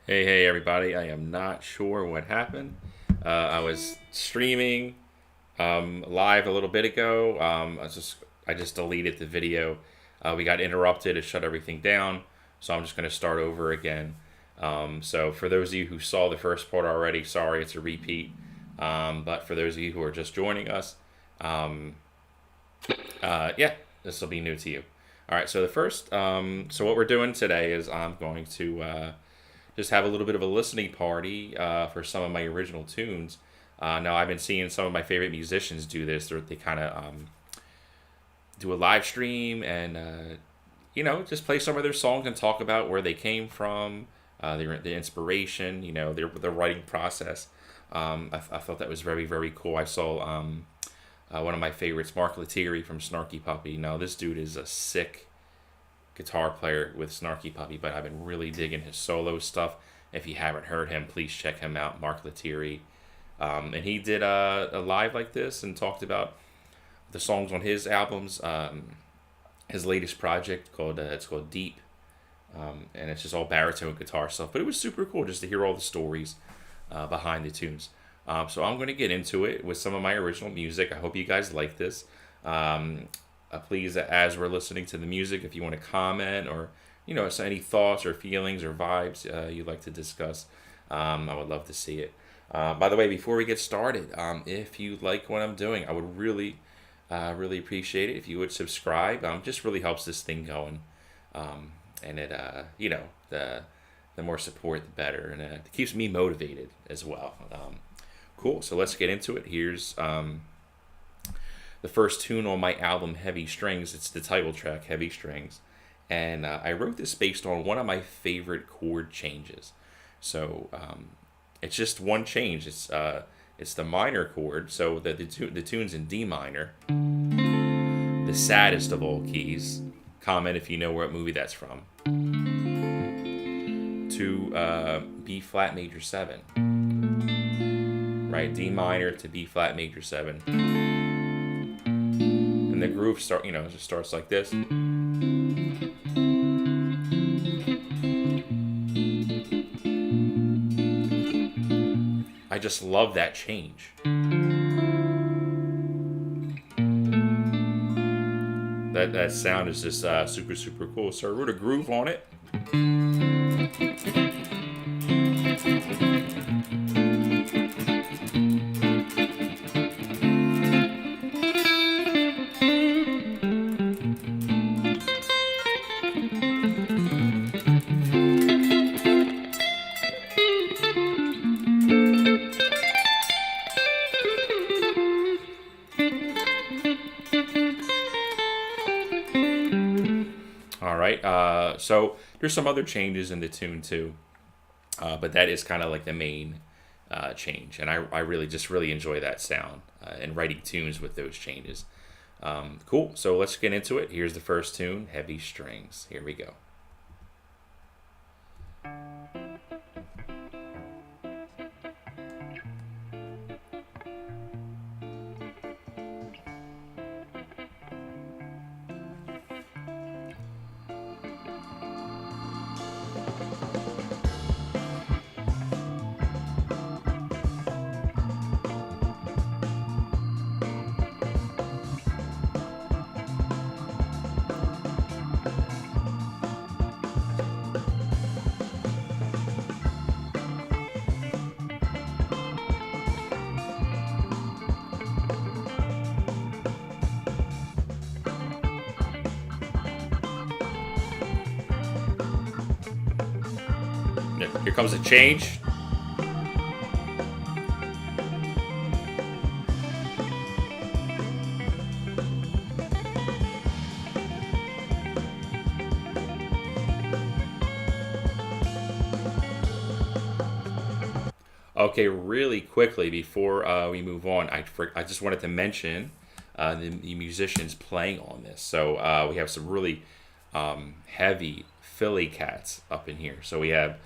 Hey, everybody. I am not sure what happened. I was streaming live a little bit ago. I just deleted the video. We got interrupted. It shut everything down. So I'm just going to start over again. So for those of you who saw the first part already, sorry, it's a repeat. But for those of you who are just joining us, um, yeah, this will be new to you. All right. So what we're doing today is I'm going to just have a little bit of a listening party for some of my original tunes. Now, I've been seeing some of my favorite musicians do this. They kind of do a live stream and, just play some of their songs and talk about where they came from, the inspiration, their writing process. I thought that was very, very cool. I saw one of my favorites, Mark Lettieri from Snarky Puppy. Now, this dude is a sick guitar player with Snarky Puppy, but I've been really digging his solo stuff. If you haven't heard him, please check him out, Mark Lettieri. And he did a live like this and talked about the songs on his albums. His latest project called Deep, and it's just all baritone guitar stuff. But it was super cool just to hear all the stories behind the tunes. So I'm going to get into it with some of my original music. I hope you guys like this. Please, as we're listening to the music, if you want to comment or so any thoughts or feelings or vibes you'd like to discuss, I would love to see it. By the way, before we get started, if you like what I'm doing, I would really appreciate it if you would subscribe. Just really helps this thing going, and the more support, the better, and it keeps me motivated as well. Cool. So let's get into it. Here's the first tune on my album, Heavy Strings. It's the title track, Heavy Strings. And I wrote this based on one of my favorite chord changes. So it's just one change. It's the minor chord. So the tune's in D minor, the saddest of all keys. Comment if you know what movie that's from. To B flat major 7. Right? D minor to B flat major 7. And the groove just starts like this. I just love that change. That sound is just super, super cool. So I wrote a groove on it. All right. So there's some other changes in the tune too, but that is kind of like the main change, and I really enjoy that sound and writing tunes with those changes. Cool. So let's get into it. Here's the first tune, Heavy Strings. Here we go. Here comes a change. Okay, really quickly before we move on, I just wanted to mention the musicians playing on this. So we have some really heavy Philly cats up in here. So we have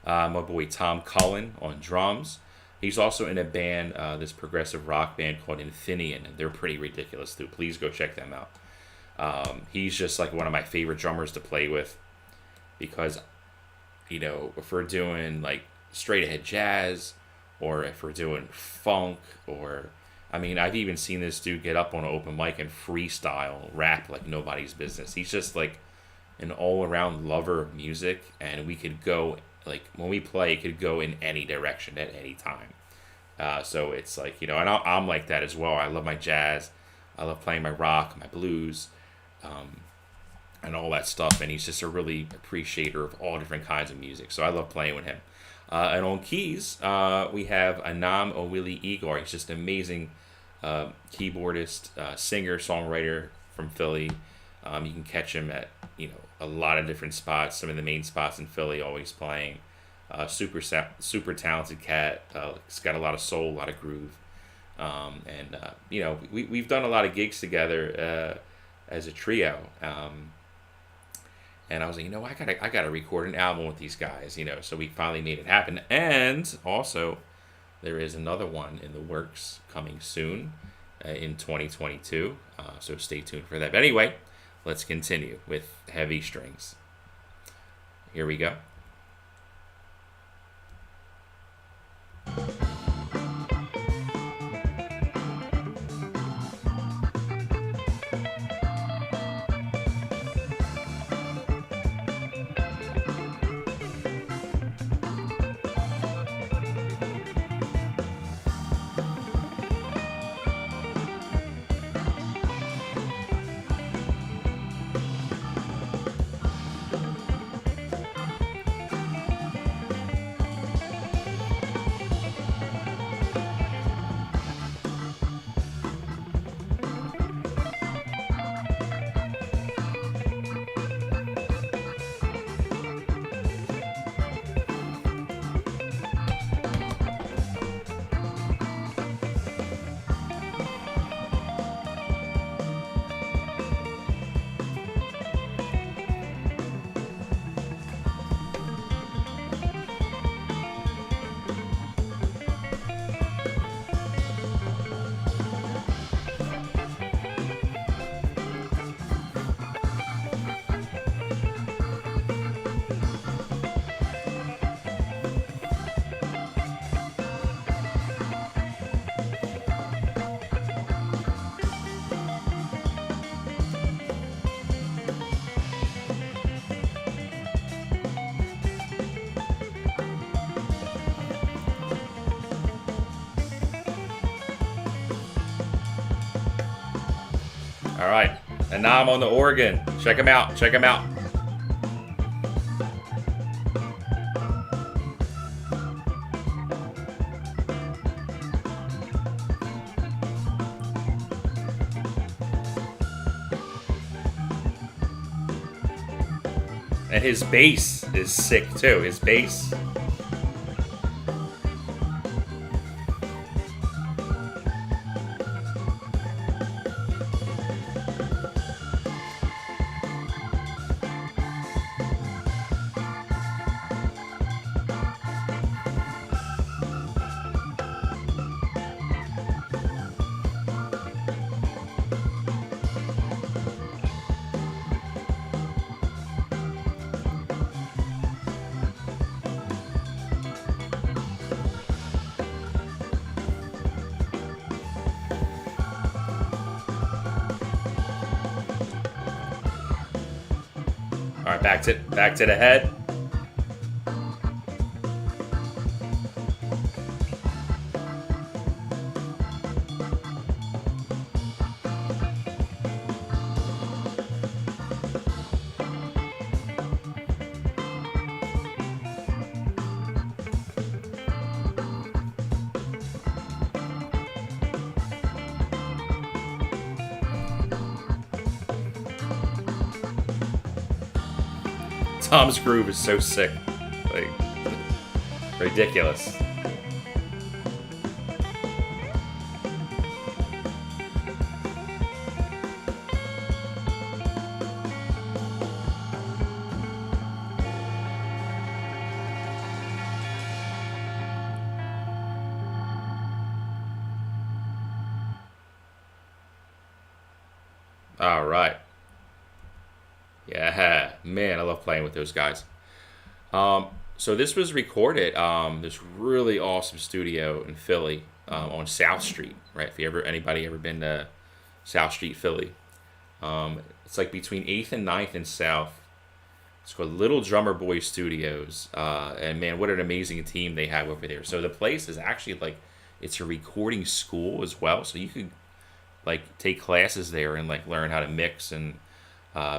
my boy Tom Cullen on drums. He's also in a band, this progressive rock band called Infineon, and they're pretty ridiculous too. Please go check them out. He's just like one of my favorite drummers to play with because if we're doing like straight ahead jazz, or if we're doing funk, or I mean, I've even seen this dude get up on an open mic and freestyle rap like nobody's business. He's just like an all around lover of music, and we could go, like, when we play, it could go in any direction at any time. So it's like, and I'm like that as well. I love my jazz. I love playing my rock, my blues, and all that stuff. And he's just a really appreciator of all different kinds of music. So I love playing with him. And on keys, we have Anam Owili Igor. He's just an amazing keyboardist, singer, songwriter from Philly. You can catch him at a lot of different spots. Some of the main spots in Philly, always playing. Super talented cat. He's got a lot of soul, a lot of groove. We've done a lot of gigs together as a trio. And I was like, I gotta record an album with these guys. So we finally made it happen. And also, there is another one in the works coming soon in 2022. So stay tuned for that. But anyway, let's continue with Heavy Strings. Here we go. All right, Anam on the organ. Check him out. Check him out. And his bass is sick too. His bass. All right, back to the head. Tom's groove is so sick. Like, ridiculous. All right. Yeah, man, I love playing with those guys. So this was recorded this really awesome studio in Philly on South Street, right? If you ever anybody ever been to South Street, Philly, it's like between 8th and Ninth and South. It's called Little Drummer Boy Studios, and man, what an amazing team they have over there. So the place is actually like it's a recording school as well, so you could like take classes there and like learn how to mix and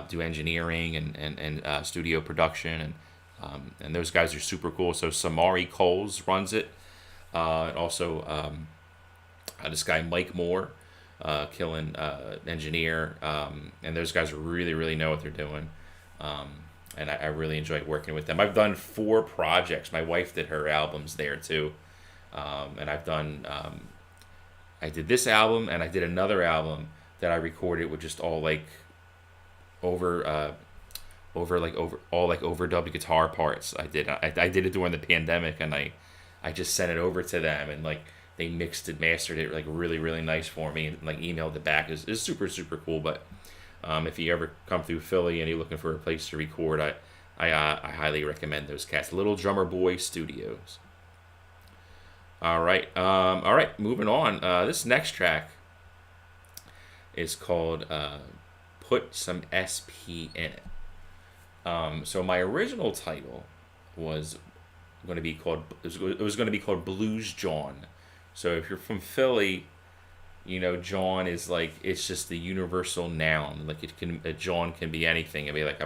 do engineering and studio production and those guys are super cool. So Samari Coles runs it, and also this guy Mike Moore, killing engineer, and those guys really really know what they're doing. And I really enjoy working with them. I've done 4 projects. My wife did her albums there too, and I've done. I did this album, and I did another album that I recorded with just all like over overdubbed guitar parts. I did it during the pandemic, and I just sent it over to them, and like they mixed it, mastered it like really really nice for me, and like emailed it back. It's super super cool. But if you ever come through Philly and you're looking for a place to record, I highly recommend those cats. Little Drummer Boy Studios. All right. Moving on. This next track is called "Put Some SP in It." So my original title was going to be called it was going to be called Blues John. So if you're from Philly, you know John is like it's just the universal noun. Like a John can be anything. I'd be like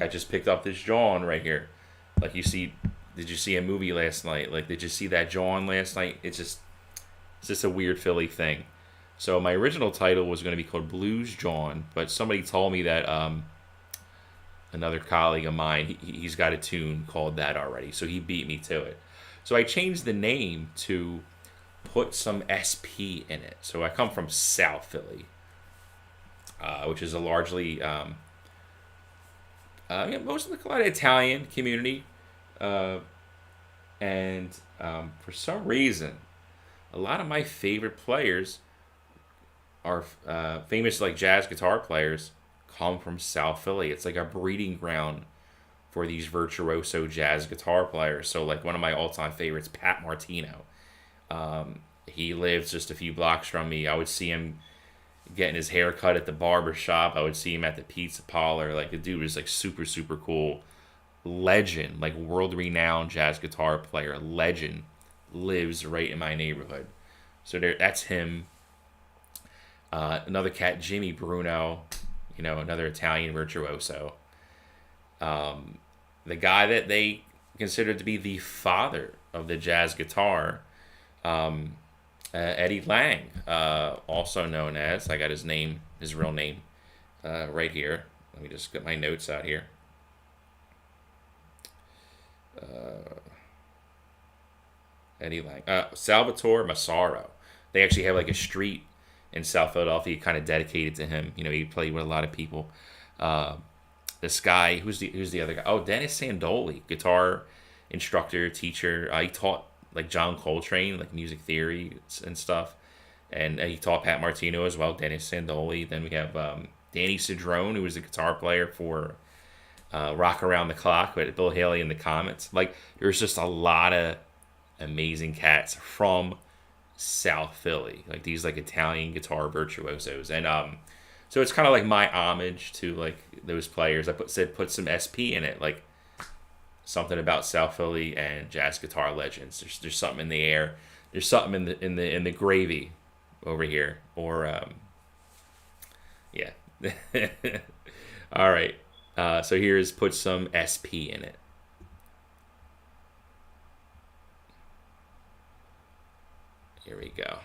I just picked up this John right here. Like did you see a movie last night? Like did you see that John last night? It's just a weird Philly thing. So my original title was going to be called Blues John, but somebody told me that another colleague of mine, he's got a tune called that already, so he beat me to it. So I changed the name to Put Some SP in It. So I come from South Philly, which is a largely most of a lot of Italian community, and for some reason, a lot of my favorite players are famous like jazz guitar players come from South Philly. It's like a breeding ground for these virtuoso jazz guitar players. So like one of my all-time favorites, Pat Martino. He lives just a few blocks from me. I would see him getting his hair cut at the barber shop. I would see him at the pizza parlor. Like the dude was like super, super cool. Legend, like world-renowned jazz guitar player. Legend lives right in my neighborhood. So that's him. Another cat, Jimmy Bruno. Another Italian virtuoso. The guy that they consider to be the father of the jazz guitar, Eddie Lang, also known as, I got his real name, right here. Let me just get my notes out here. Eddie Lang. Salvatore Massaro. They actually have like a street in South Philadelphia kind of dedicated to him. He played with a lot of people. This guy, who's the other guy? Oh, Dennis Sandoli, guitar instructor, teacher. He taught like John Coltrane, like music theory and stuff. And he taught Pat Martino as well, Dennis Sandoli. Then we have Danny Cedrone, who was the guitar player for Rock Around the Clock with Bill Haley and the Comets. Like, there's just a lot of amazing cats from South Philly, like these like Italian guitar virtuosos. And so it's kind of like my homage to like those players. I put some SP in it, like something about South Philly and jazz guitar legends. There's something in the air. There's something in the gravy over here. Or yeah. All right. So here's Put Some SP in It. Here we go.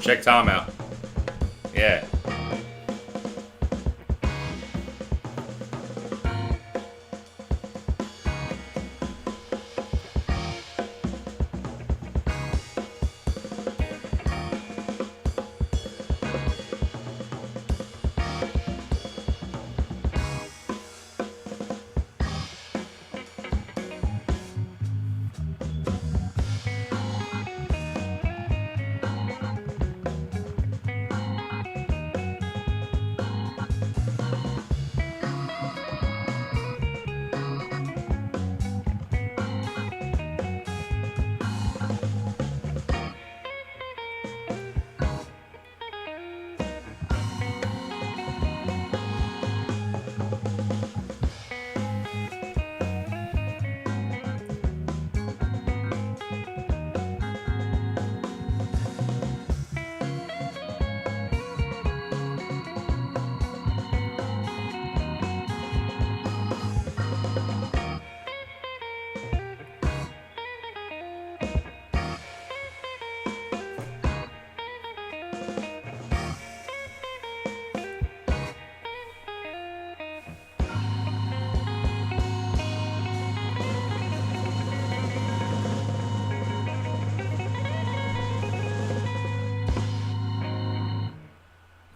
check Tom out. Yeah.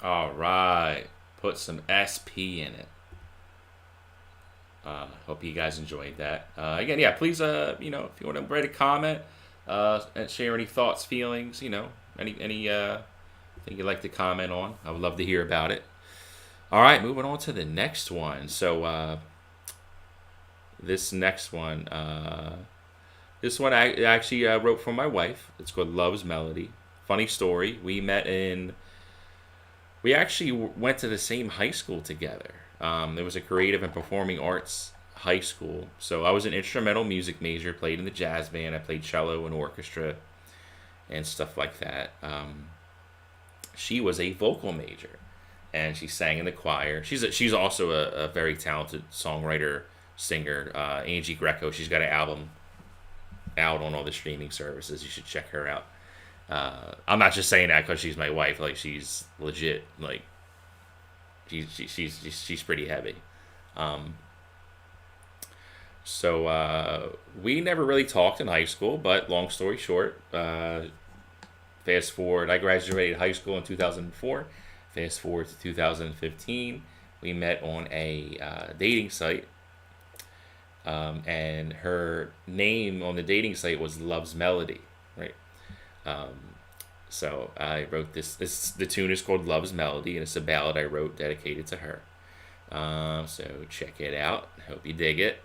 All right. Put some SP in it. Hope you guys enjoyed that. Again, yeah, please, if you want to write a comment and share any thoughts, feelings, any thing you'd like to comment on, I would love to hear about it. All right, moving on to the next one. So this next one, I actually wrote for my wife. It's called Love's Melody. Funny story. We actually went to the same high school together. It was a creative and performing arts high school. So I was an instrumental music major, played in the jazz band. I played cello and orchestra and stuff like that. She was a vocal major, and she sang in the choir. She's also a very talented songwriter, singer. Angie Greco. She's got an album out on all the streaming services. You should check her out. I'm not just saying that because she's my wife. Like, she's legit. Like, she's pretty heavy. So we never really talked in high school, but long story short, fast forward, I graduated high school in 2004. Fast forward to 2015, we met on a dating site, and her name on the dating site was Love's Melody, right? So I wrote this. The tune is called Love's Melody, and it's a ballad I wrote dedicated to her. So check it out. Hope you dig it.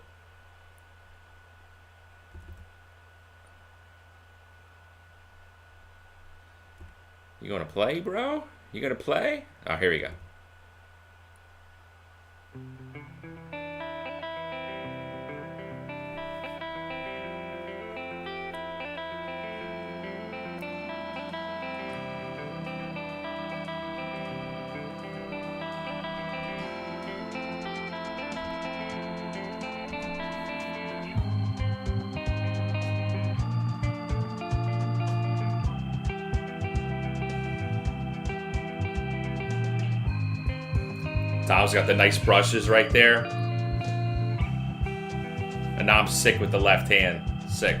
You gonna play, bro? You gonna play? Oh, here we go. Tom's got the nice brushes right there. And now I'm sick with the left hand. Sick.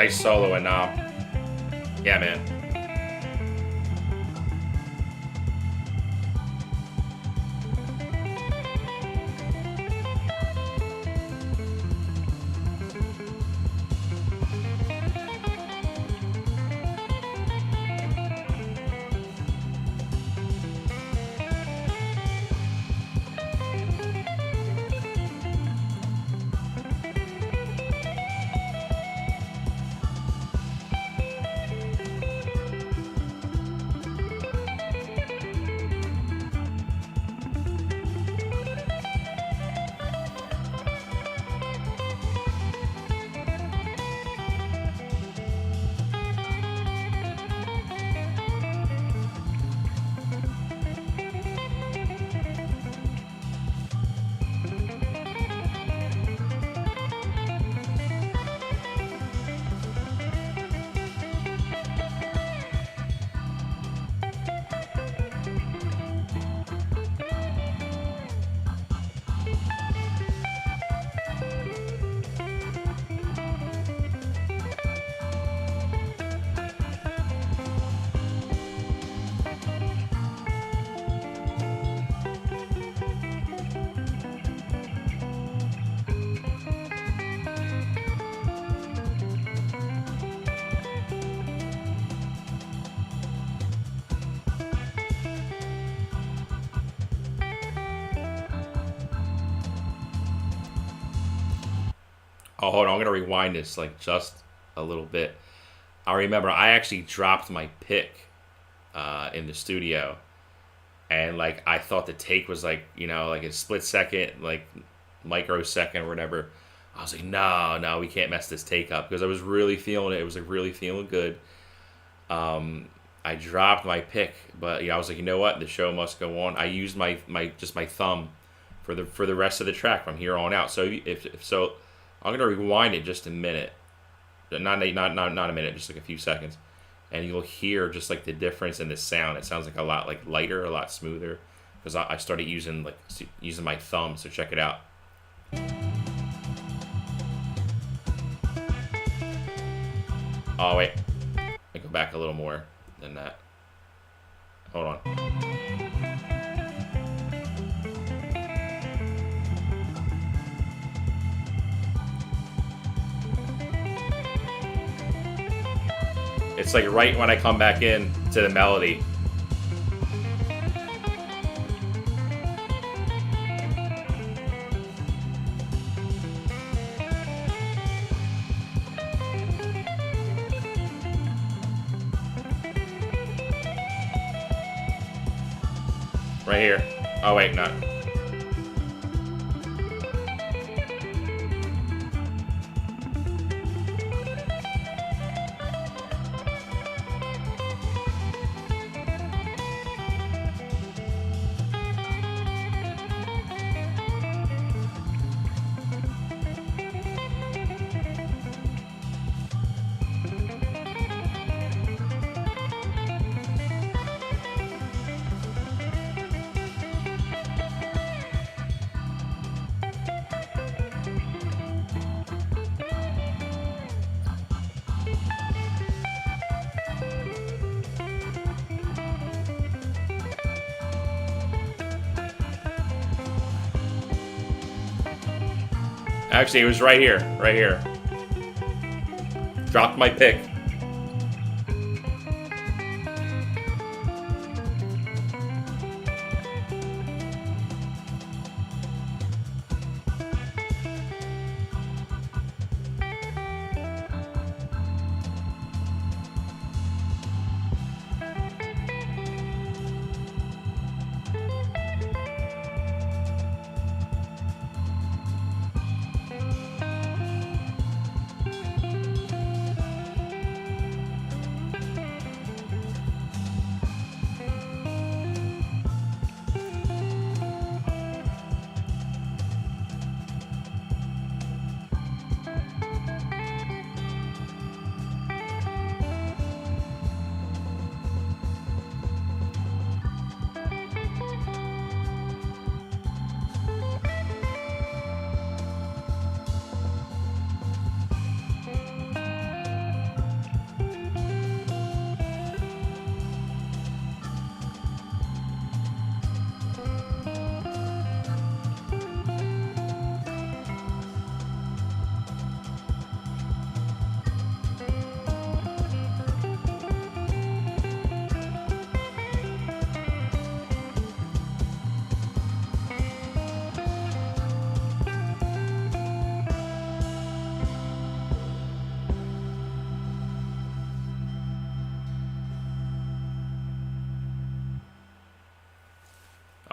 Nice solo and yeah, man. Oh, hold on. I'm gonna rewind this like just a little bit. I remember I actually dropped my pick in the studio, and like I thought the take was like like a split second, like microsecond or whatever. I was like, no, no, we can't mess this take up because I was really feeling it. It was like really feeling good. I dropped my pick, but I was like, you know what? The show must go on. I used my thumb for the rest of the track from here on out. So if so, I'm gonna rewind it just a minute, not a minute, just like a few seconds, and you'll hear just like the difference in the sound. It sounds like a lot like lighter, a lot smoother, because I started using my thumb. So check it out. Oh wait, I go back a little more than that. Hold on. It's like right when I come back in to the melody. Right here. Oh wait, no. Actually, it was right here. Right here. Dropped my pick.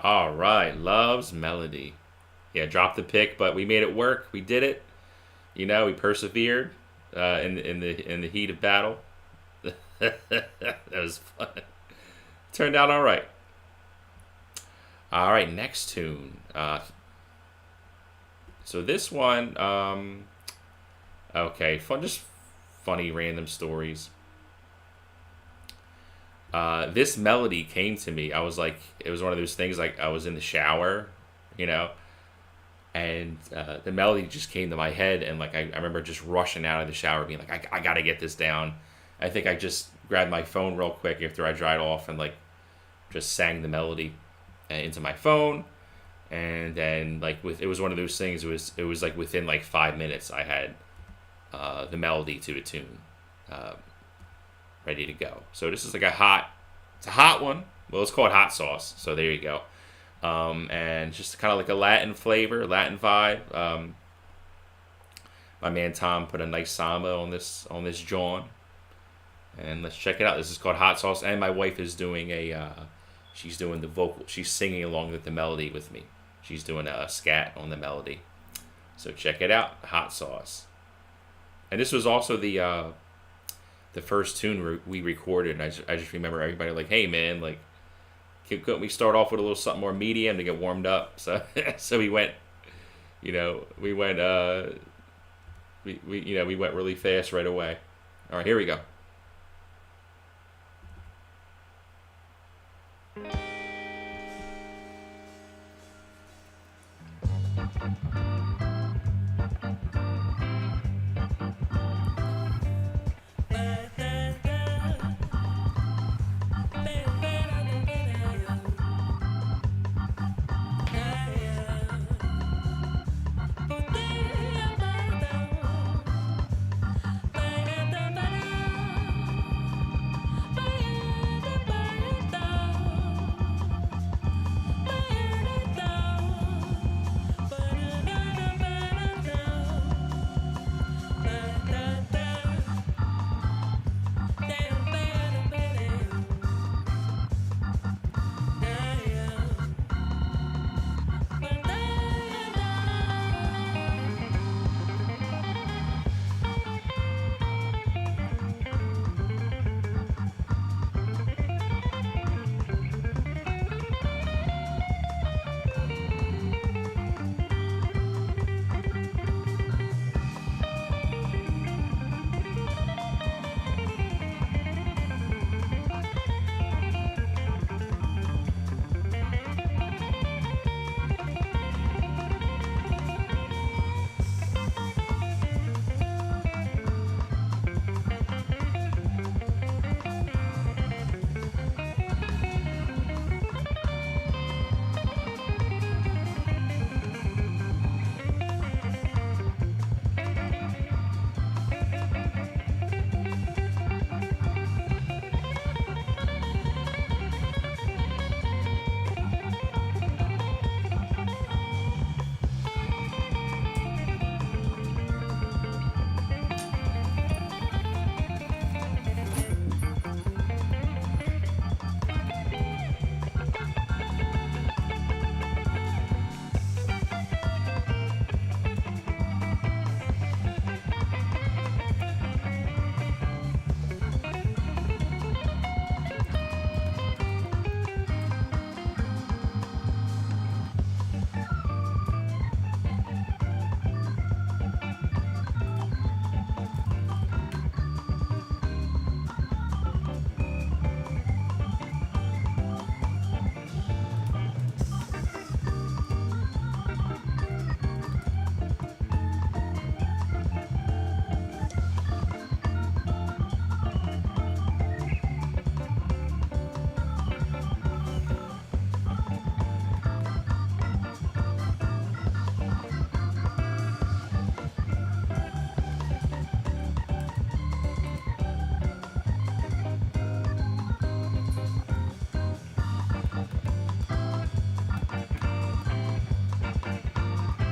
All right, Love's Melody. Yeah, dropped the pick, but we made it work. We did it. We persevered in the heat of battle. That was fun. Turned out all right. All right, next tune. So this one, okay, fun, just funny random stories. This melody came to me. I was like, it was one of those things like I was in the shower, you know, and the melody just came to my head, and like I remember just rushing out of the shower, being like, I gotta get this down. I think I just grabbed my phone real quick after I dried off and like just sang the melody into my phone, and then like it was one of those things. It was like within like 5 minutes I had the melody to a tune ready to go. So this is like it's a hot one. Well, it's called hot sauce. So there you go. And just kind of like a Latin flavor, Latin vibe. My man Tom put a nice samba on this John, and let's check it out. This is called hot sauce, and my wife is doing she's doing the vocal. She's singing along with the melody with me. She's doing a scat on the melody. So check it out, hot sauce. And this was also the first tune we recorded. And I just remember everybody like, hey man, like, couldn't we start off with a little something more medium to get warmed up? So so we went we went really fast right away. All right, here we go.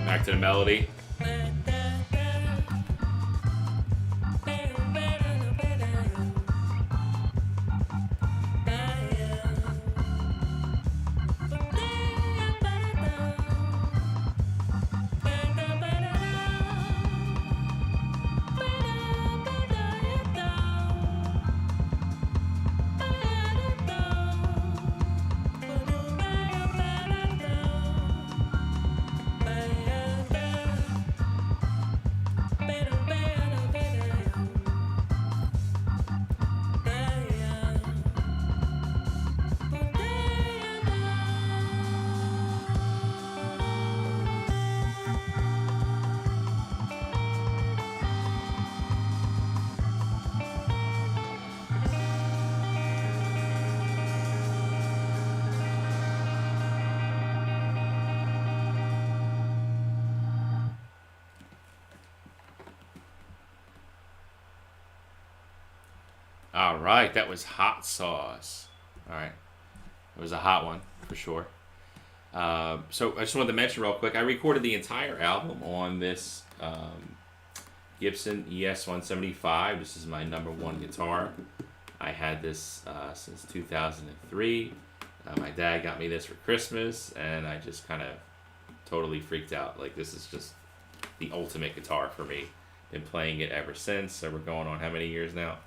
Back to the melody. All right, that was hot sauce. All right, it was a hot one for sure. So I just wanted to mention real quick. I recorded the entire album on this Gibson ES 175. This is my number one guitar. I had this since 2003. My dad got me this for Christmas, and I just kind of totally freaked out. Like, this is just the ultimate guitar for me. Been playing it ever since. So we're going on how many years now?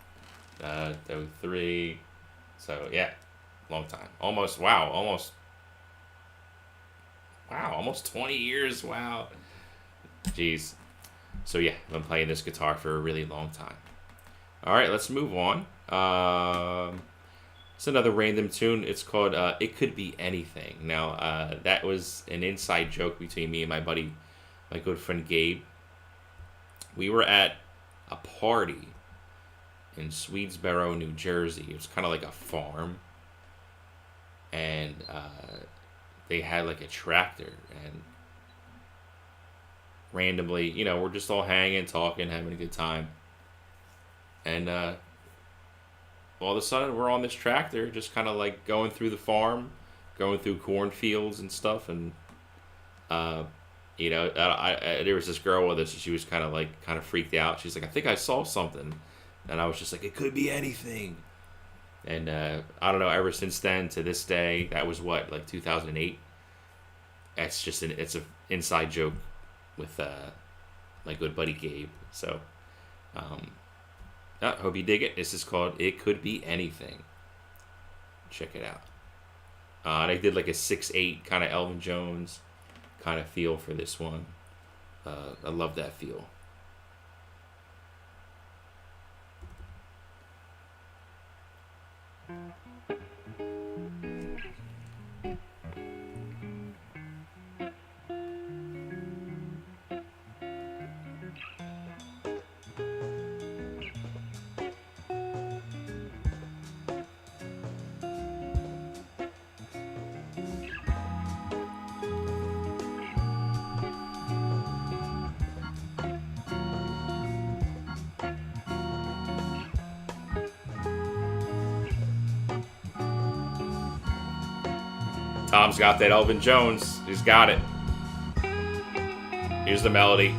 3. So yeah, long time. Almost 20 years. Wow. Jeez. So yeah, I've been playing this guitar for a really long time. All right, let's move on. It's another random tune. It's called It Could Be Anything. Now, that was an inside joke between me and my buddy, my good friend Gabe. We were at a party in Swedesboro, New Jersey. It was kind of like a farm. And they had like a tractor. And randomly, we're just all hanging, talking, having a good time. And all of a sudden, we're on this tractor, just kind of like going through the farm, going through cornfields and stuff. And, there was this girl with us. She was kind of freaked out. She's like, I think I saw something. And I was just like, it could be anything. And I don't know, ever since then to this day, that was what, like 2008? That's just it's an inside joke with my good buddy Gabe. So, I hope you dig it. This is called It Could Be Anything. Check it out. They did like a 6/8 kind of Elvin Jones kind of feel for this one. I love that feel. Tom's got that Elvin Jones. He's got it. Here's the melody.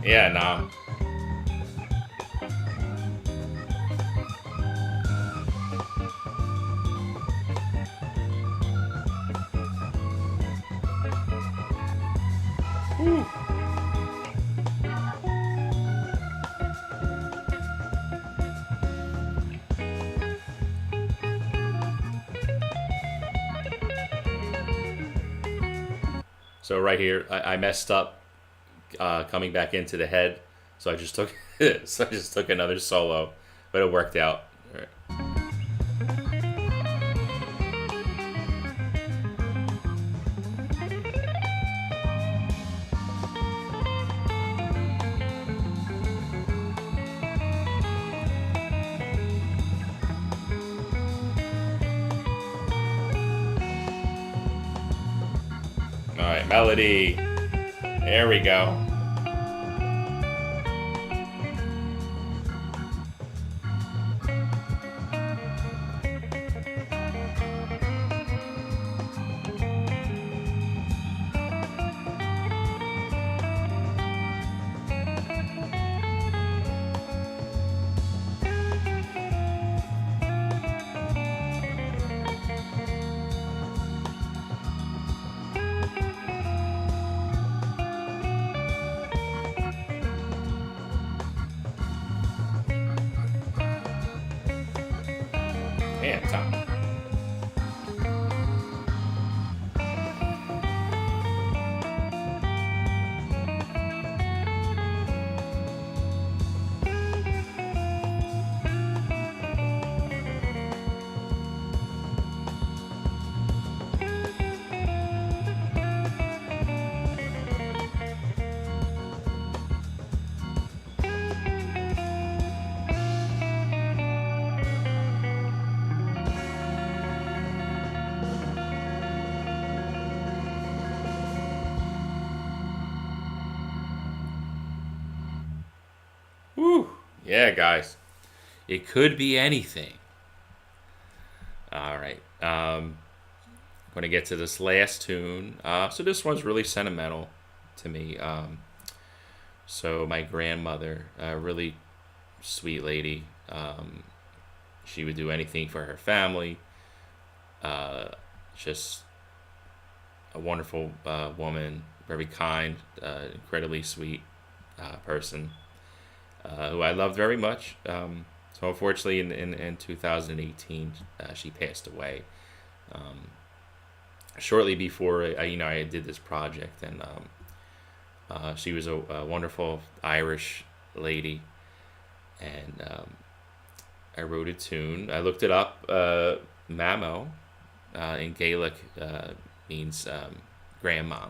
Yeah, no. So right here, I messed up coming back into the head, so I just took so I just took another solo, but it worked out. All right, all right, melody. There we go. Damn, Tom. Woo. Yeah, guys. It could be anything. All right. I'm gonna get to this last tune. So this one's really sentimental to me. So my grandmother, a really sweet lady. She would do anything for her family. Uh, just a wonderful woman, very kind, incredibly sweet person who I loved very much. So unfortunately, in 2018, she passed away. Um, Shortly before I did this project, and she was a wonderful Irish lady, and I wrote a tune. I looked it up. Mamo in Gaelic means grandma.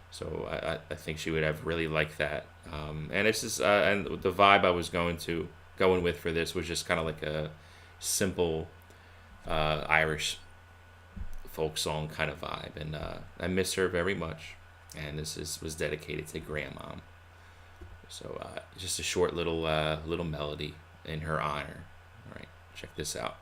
So I think she would have really liked that. And it's just and the vibe I was going with for this was just kind of like a simple Irish folk song kind of vibe, and I miss her very much. And was dedicated to grandma. So just a short little melody in her honor. All right, check this out.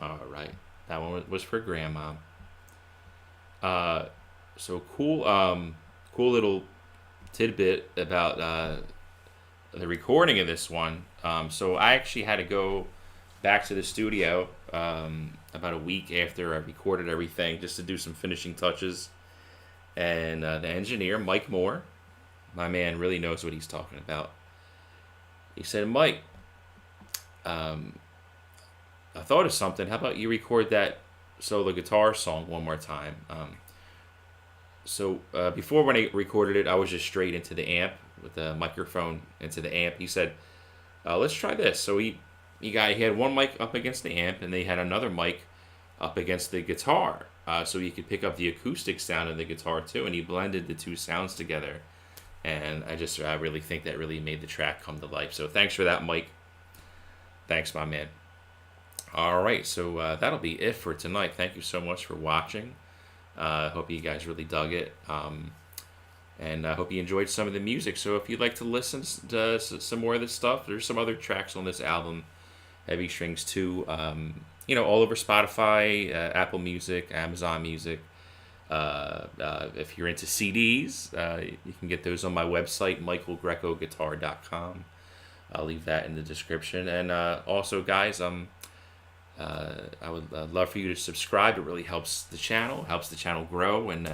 All right, that one was for grandma. So cool, cool little tidbit about the recording of this one. So I actually had to go back to the studio about a week after I recorded everything just to do some finishing touches. And the engineer, Mike Moore, my man, really knows what he's talking about. He said, Mike, um, I thought of something. How about you record that solo guitar song one more time? Before when I recorded it, I was just straight into the amp with the microphone into the amp. He said, "Let's try this." So he had one mic up against the amp, and they had another mic up against the guitar, so he could pick up the acoustic sound of the guitar too. And he blended the two sounds together, and I really think that really made the track come to life. So thanks for that, Mike. Thanks, my man. All right, so that'll be it for tonight. Thank you so much for watching. I hope you guys really dug it. And I hope you enjoyed some of the music. So if you'd like to listen to some more of this stuff, there's some other tracks on this album, Heavy Strings 2, all over Spotify, Apple Music, Amazon Music. If you're into CDs, you can get those on my website, michaelgrecoguitar.com. I'll leave that in the description. And also, guys, I would love for you to subscribe. It really helps the channel grow, and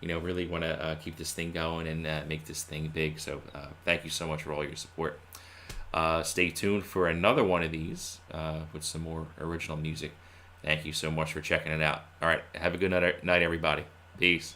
really want to keep this thing going and make this thing big. So thank you so much for all your support. Stay tuned for another one of these with some more original music. Thank you so much for checking it out. All right, have a good night, everybody. Peace.